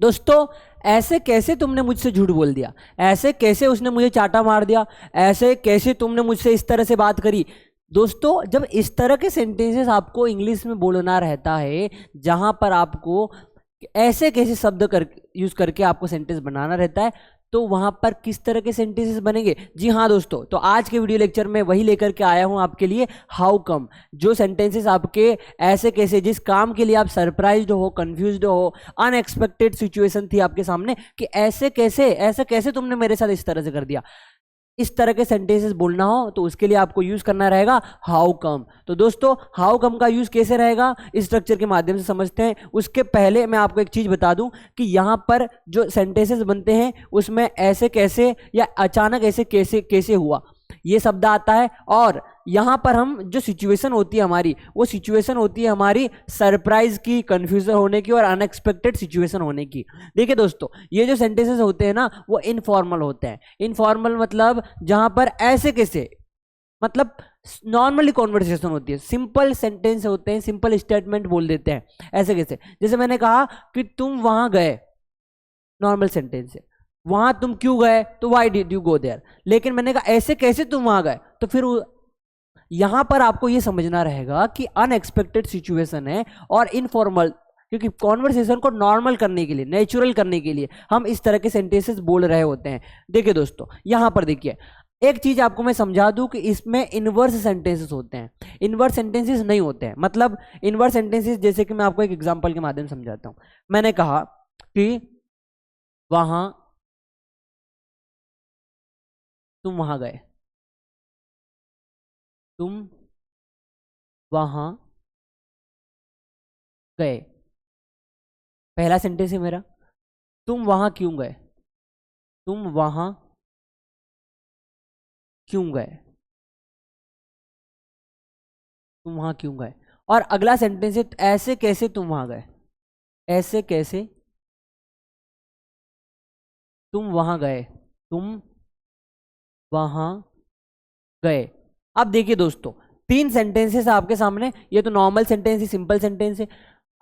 दोस्तों ऐसे कैसे तुमने मुझसे झूठ बोल दिया, ऐसे कैसे उसने मुझे चाटा मार दिया, ऐसे कैसे तुमने मुझसे इस तरह से बात करी। दोस्तों जब इस तरह के सेंटेंसेस आपको इंग्लिश में बोलना रहता है, जहां पर आपको ऐसे कैसे शब्द कर यूज करके आपको सेंटेंस बनाना रहता है, तो वहां पर किस तरह के सेंटेंसेस बनेंगे। जी हाँ दोस्तों, तो आज के वीडियो लेक्चर में वही लेकर के आया हूं आपके लिए, हाउ कम। जो सेंटेंसेस आपके ऐसे कैसे, जिस काम के लिए आप सरप्राइज्ड हो, कंफ्यूज्ड हो, अनएक्सपेक्टेड सिचुएशन थी आपके सामने कि ऐसे कैसे तुमने मेरे साथ इस तरह से कर दिया, इस तरह के सेंटेंसेस बोलना हो तो उसके लिए आपको यूज करना रहेगा हाउ कम। तो दोस्तों हाउ कम का यूज कैसे रहेगा, इस स्ट्रक्चर के माध्यम से समझते हैं। उसके पहले मैं आपको एक चीज बता दूं कि यहां पर जो सेंटेंसेस बनते हैं उसमें ऐसे कैसे या अचानक ऐसे कैसे कैसे हुआ ये शब्द आता है, और यहां पर हम जो सिचुएशन होती है हमारी, वो सिचुएशन होती है हमारी सरप्राइज की, कंफ्यूजन होने की और अनएक्सपेक्टेड सिचुएशन होने की। देखिए दोस्तों, ये जो सेंटेंसेस होते हैं ना वो इनफॉर्मल होते हैं। इनफॉर्मल मतलब जहां पर ऐसे कैसे, मतलब नॉर्मली कॉन्वर्सेशन होती है, सिंपल सेंटेंस होते हैं, सिंपल स्टेटमेंट बोल देते हैं ऐसे कैसे। जैसे मैंने कहा कि तुम वहां गए, नॉर्मल सेंटेंस है, वहां तुम क्यों गए, तो why did you go there. लेकिन मैंने कहा ऐसे कैसे तुम वहां गए, तो फिर यहां पर आपको यह समझना रहेगा कि अनएक्सपेक्टेड सिचुएशन है और इनफॉर्मल, क्योंकि कॉन्वर्सेशन को नॉर्मल करने के लिए, नेचुरल करने के लिए हम इस तरह के सेंटेंसेस बोल रहे होते हैं। देखिए दोस्तों यहां पर देखिए, एक चीज आपको मैं समझा दूं कि इसमें इनवर्स सेंटेंसेस होते हैं, इनवर्स सेंटेंसेस नहीं होते हैं। मतलब इनवर्स सेंटेंसेस, जैसे कि मैं आपको एक एग्जांपल के माध्यम से समझाता हूं। मैंने कहा कि वहां, तुम वहां गए, तुम वहां गए, पहला सेंटेंस है मेरा। तुम वहां क्यों गए, तुम वहां क्यों गए, तुम वहां क्यों गए। और अगला सेंटेंस है ऐसे कैसे तुम वहां गए, ऐसे कैसे तुम वहां गए, तुम वहां गए। अब देखिए दोस्तों, तीन सेंटेंसेस आपके सामने, ये तो नॉर्मल सेंटेंस है, सिंपल सेंटेंस है।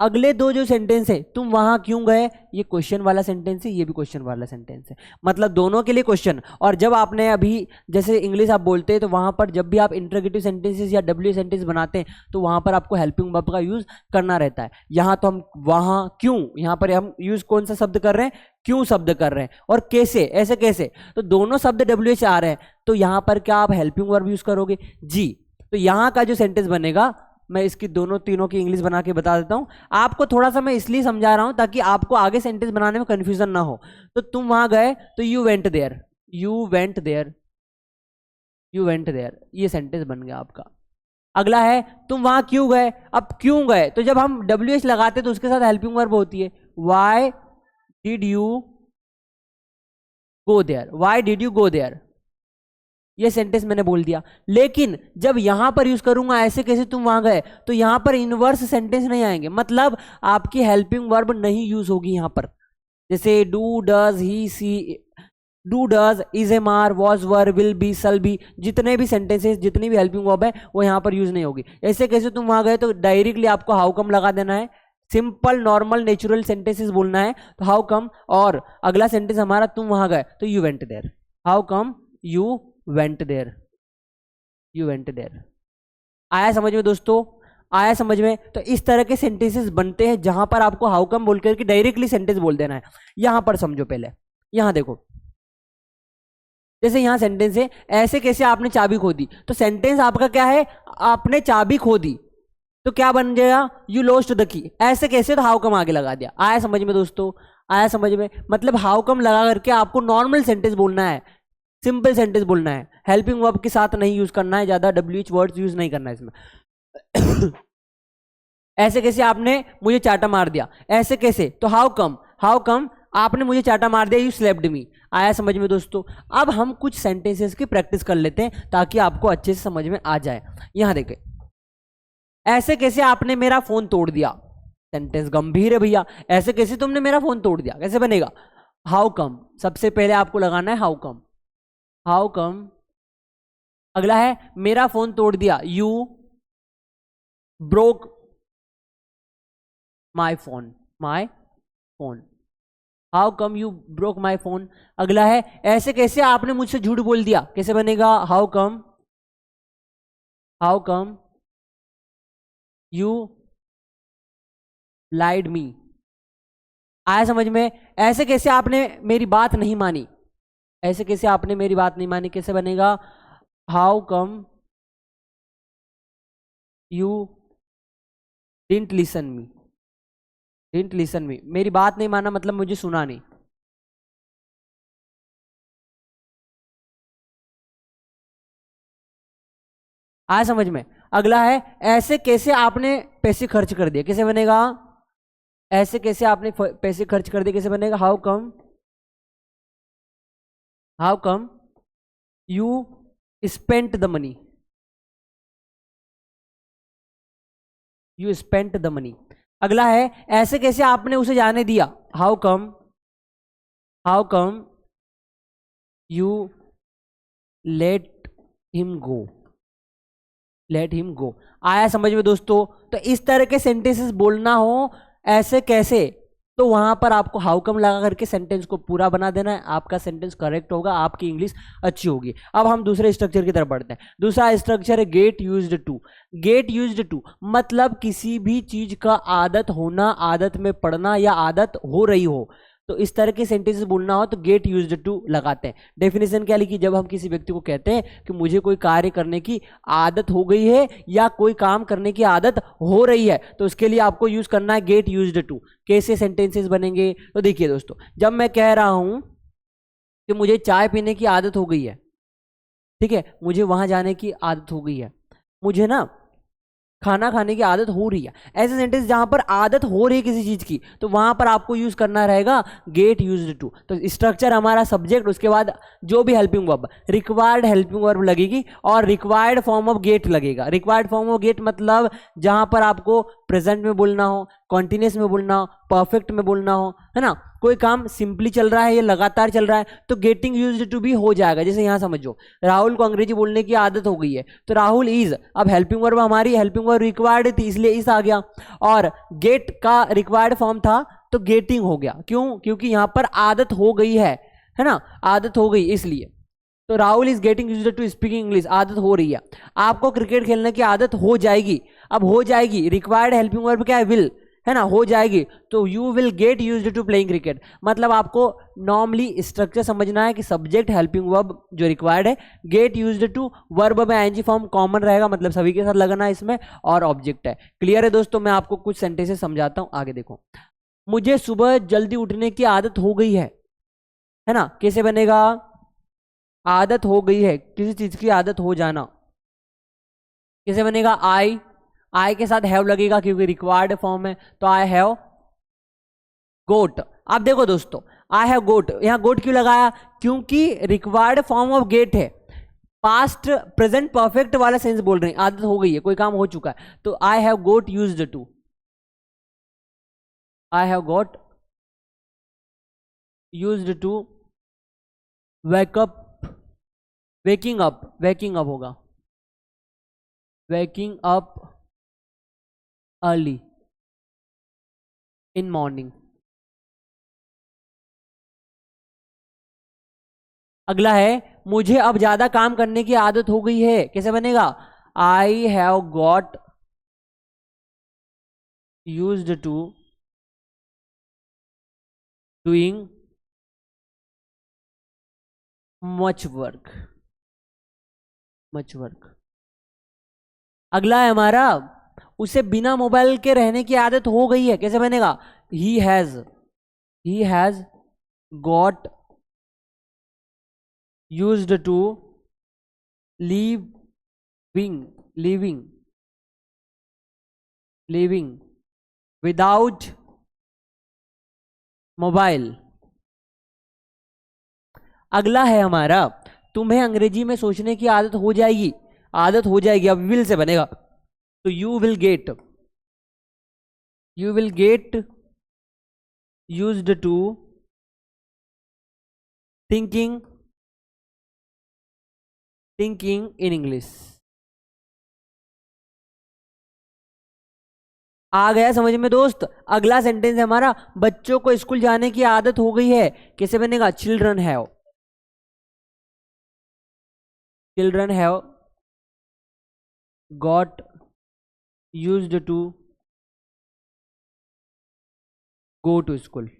अगले दो जो सेंटेंस है, तुम वहां क्यों गए, ये क्वेश्चन वाला सेंटेंस है, ये भी क्वेश्चन वाला सेंटेंस है। मतलब दोनों के लिए क्वेश्चन। और जब आपने अभी जैसे इंग्लिश आप बोलते हैं तो वहां पर जब भी आप इंटरोगेटिव सेंटेंसेस या डब्ल्यू सेंटेंस बनाते हैं तो वहां पर आपको हेल्पिंग वर्ब का यूज करना रहता है। यहां तो हम वहां क्यों, यहां पर हम यूज कौन सा शब्द कर रहे हैं, क्यों शब्द कर रहे हैं। और कैसे, ऐसे कैसे, तो दोनों शब्द डब्ल्यू एच आ रहे हैं, तो यहां पर क्या आप हेल्पिंग वर्ब यूज करोगे जी। तो यहां का जो सेंटेंस बनेगा, मैं इसकी दोनों तीनों की इंग्लिश बना के बता देता हूं आपको। थोड़ा सा मैं इसलिए समझा रहा हूं ताकि आपको आगे सेंटेंस बनाने में कंफ्यूजन ना हो। तो तुम वहां गए तो you went there, you went there, you went there, ये सेंटेंस बन गया आपका। अगला है तुम वहां क्यों गए। अब क्यों गए, तो जब हम डब्ल्यू एच लगाते तो उसके साथ हेल्पिंग वर्ब होती है, why did you go there, why did you go there, ये सेंटेंस मैंने बोल दिया। लेकिन जब यहां पर यूज करूंगा ऐसे कैसे तुम वहां गए, तो यहां पर इनवर्स सेंटेंस नहीं आएंगे, मतलब आपकी हेल्पिंग वर्ब नहीं यूज होगी यहां पर। जैसे do, does, he, see, do, does, is, am, are, was, were, will be, shall be, जितने भी सेंटेंसेस, जितनी भी हेल्पिंग वर्ब है वो यहां पर यूज नहीं होगी। ऐसे कैसे तुम वहां गए, तो डायरेक्टली आपको हाउ कम लगा देना है, सिंपल नॉर्मल नेचुरल सेंटेंसेस बोलना है, तो हाउ कम। और अगला सेंटेंस हमारा तुम वहां गए तो you went there, how come you went there, you went there. आया समझ में दोस्तों, आया समझ में। तो इस तरह के सेंटेंसेस बनते हैं जहां पर आपको हाउ कम बोल करके डायरेक्टली सेंटेंस बोल देना है। यहां पर समझो पहले, यहां देखो, जैसे यहां सेंटेंस है ऐसे कैसे आपने चाबी खो दी, तो सेंटेंस आपका क्या है, आपने चाबी खो दी, तो क्या बन जाएगा, यू लॉस्ट द की। ऐसे कैसे, तो हाउ कम आगे लगा दिया। आया समझ में दोस्तों, आया समझ में। मतलब हाउ कम लगा करके आपको नॉर्मल सेंटेंस बोलना है, सिंपल सेंटेंस बोलना है, हेल्पिंग वर्ब के साथ नहीं यूज करना है, ज्यादा डब्ल्यू एच वर्ड्स यूज नहीं करना है इसमें। ऐसे कैसे आपने मुझे चाटा मार दिया, ऐसे कैसे, तो हाउ कम, हाउ कम आपने मुझे चाटा मार दिया, यू स्लेप्ड मी। आया समझ में दोस्तों। अब हम कुछ सेंटेंसेस की प्रैक्टिस कर लेते हैं ताकि आपको अच्छे से समझ में आ जाए। यहां देखें, ऐसे कैसे आपने मेरा फोन तोड़ दिया, सेंटेंस गंभीर है भैया। ऐसे कैसे तुमने मेरा फोन तोड़ दिया, कैसे बनेगा, हाउ कम, सबसे पहले आपको लगाना है हाउ कम, हाउ कम। अगला है मेरा फोन तोड़ दिया, you broke my phone, my phone. How come you broke my phone. अगला है ऐसे कैसे आपने मुझसे झूठ बोल दिया, कैसे बनेगा, हाउ कम यू लाइड मी। आया समझ में। ऐसे कैसे आपने मेरी बात नहीं मानी, ऐसे कैसे आपने मेरी बात नहीं मानी, कैसे बनेगा, how come you didn't listen me. Didn't listen me, मेरी बात नहीं माना मतलब मुझे सुना नहीं। आया समझ में। अगला है ऐसे कैसे आपने पैसे खर्च कर दिए, कैसे बनेगा, ऐसे कैसे आपने पैसे खर्च कर दिए, कैसे बनेगा, how come you spent the money. You spent the money. अगला है ऐसे कैसे आपने उसे जाने दिया, how come you let him go. Let him go. आया समझ में दोस्तों। तो इस तरह के सेंटेंसेस बोलना हो ऐसे कैसे, तो वहां पर आपको हाउ कम लगा करके सेंटेंस को पूरा बना देना है, आपका सेंटेंस करेक्ट होगा, आपकी इंग्लिश अच्छी होगी। अब हम दूसरे स्ट्रक्चर की तरफ बढ़ते हैं। दूसरा स्ट्रक्चर है get used to. Get used to मतलब किसी भी चीज का आदत होना, आदत में पड़ना या आदत हो रही हो, तो इस तरह के सेंटेंसेस बोलना हो तो गेट यूज्ड टू लगाते हैं। डेफिनेशन क्या लिखी, जब हम किसी व्यक्ति को कहते हैं कि मुझे कोई कार्य करने की आदत हो गई है या कोई काम करने की आदत हो रही है, तो उसके लिए आपको यूज करना है गेट यूज्ड टू। कैसे सेंटेंसेस बनेंगे, तो देखिए दोस्तों, जब मैं कह रहा हूं कि मुझे चाय पीने की आदत हो गई है, ठीक है, मुझे वहां जाने की आदत हो गई है, मुझे ना खाना खाने की आदत हो रही है, ऐसे सेंटेंस जहां पर आदत हो रही है किसी चीज की, तो वहां पर आपको यूज करना रहेगा गेट यूज्ड टू। तो स्ट्रक्चर हमारा सब्जेक्ट, उसके बाद जो भी helping verb, required helping verb लगेगी और रिक्वायर्ड फॉर्म ऑफ गेट लगेगा। रिक्वायर्ड फॉर्म ऑफ गेट मतलब जहां पर आपको प्रेजेंट में बोलना हो, कॉन्टिन्यूस में बोलना हो, परफेक्ट में बोलना हो, है ना, कोई काम सिंपली चल रहा है या लगातार चल रहा है, तो गेटिंग यूज्ड टू भी हो जाएगा। जैसे यहां समझो, राहुल को अंग्रेजी बोलने की आदत हो गई है, तो राहुल इज, अब हेल्पिंग वर्ब हमारी हेल्पिंग वर्ब रिक्वायर्ड थी इसलिए इस आ गया, और गेट का रिक्वायर्ड फॉर्म था तो गेटिंग हो गया। क्यों, क्योंकि यहां पर आदत हो गई है ना, आदत हो गई इसलिए। तो Rahul is getting used to speaking English, आदत हो रही है। आपको क्रिकेट खेलने की आदत हो जाएगी, अब हो जाएगी, रिक्वायर्ड हेल्पिंग वर्ब क्या है, विल, है ना, हो जाएगी, तो you will get used to playing cricket. मतलब आपको नॉर्मली स्ट्रक्चर समझना है कि सब्जेक्ट हेल्पिंग वर्ब जो रिक्वायर्ड है, गेट यूज्ड टू, वर्ब में आईएनजी फॉर्म कॉमन रहेगा, मतलब सभी के साथ लगना है इसमें, और ऑब्जेक्ट है। क्लियर है दोस्तों। मैं आपको कुछ सेंटेंसेस समझाता हूं, आगे देखो। मुझे सुबह जल्दी उठने की आदत हो गई है ना, कैसे बनेगा, आदत हो गई है, किसी चीज की आदत हो जाना, कैसे बनेगा, आई के साथ हैव लगेगा क्योंकि रिक्वायर्ड फॉर्म है, तो आई हैव गोट। अब देखो दोस्तों, आई हैव गोट, यहां गोट क्यों लगाया, क्योंकि रिक्वायर्ड फॉर्म ऑफ गेट है, पास्ट प्रेजेंट परफेक्ट वाला सेंस बोल रहे हैं, आदत हो गई है, कोई काम हो चुका है, तो I have got used to, I have got used to wake up, waking up होगा, waking up early in morning. अगला है मुझे अब ज्यादा काम करने की आदत हो गई है, कैसे बनेगा, I have got used to doing much work, much work. अगला है हमारा, उसे बिना मोबाइल के रहने की आदत हो गई है, कैसे बनेगा, he has got used to living, living living without mobile. अगला है हमारा, तुम्हें अंग्रेजी में सोचने की आदत हो जाएगी, आदत हो जाएगी, अब विल से बनेगा, तो you will get used to thinking, thinking in English. आ गया समझ में दोस्त। अगला सेंटेंस है हमारा, बच्चों को स्कूल जाने की आदत हो गई है। कैसे बनेगा? Children have, children have got used to go to school,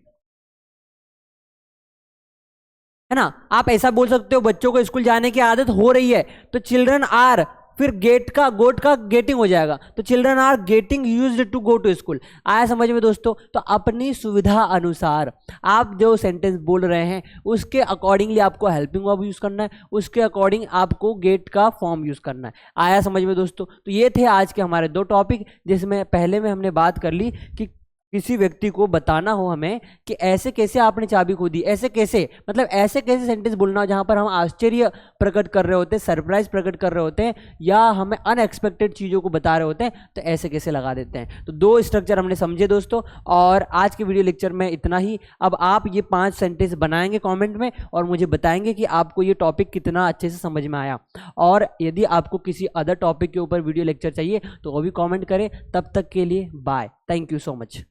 है ना। आप ऐसा बोल सकते हो, बच्चों को स्कूल जाने की आदत हो रही है, तो चिल्ड्रन आर, फिर गोट का गेटिंग हो जाएगा, तो children are getting used to go to school. आया समझ में दोस्तों? तो अपनी सुविधा अनुसार आप जो सेंटेंस बोल रहे हैं उसके अकॉर्डिंगली आपको हेल्पिंग वर्ब यूज करना है, उसके अकॉर्डिंग आपको गेट का फॉर्म यूज करना है। आया समझ में दोस्तों? तो ये थे आज के हमारे 2 टॉपिक, जिसमें पहले में हमने बात कर ली कि किसी व्यक्ति को बताना हो हमें कि ऐसे कैसे आपने चाबी खो दी, ऐसे कैसे, मतलब ऐसे कैसे सेंटेंस बोलना हो जहां पर हम आश्चर्य प्रकट कर रहे होते हैं, सरप्राइज प्रकट कर रहे होते हैं, या हमें अनएक्सपेक्टेड चीज़ों को बता रहे होते हैं, तो ऐसे कैसे लगा देते हैं। तो 2 स्ट्रक्चर हमने समझे दोस्तों, और आज के वीडियो लेक्चर में इतना ही। अब आप ये 5 सेंटेंस बनाएंगे कॉमेंट में और मुझे बताएंगे कि आपको ये टॉपिक कितना अच्छे से समझ में आया, और यदि आपको किसी अदर टॉपिक के ऊपर वीडियो लेक्चर चाहिए तो वो भी कॉमेंट करें। तब तक के लिए bye, thank you so much.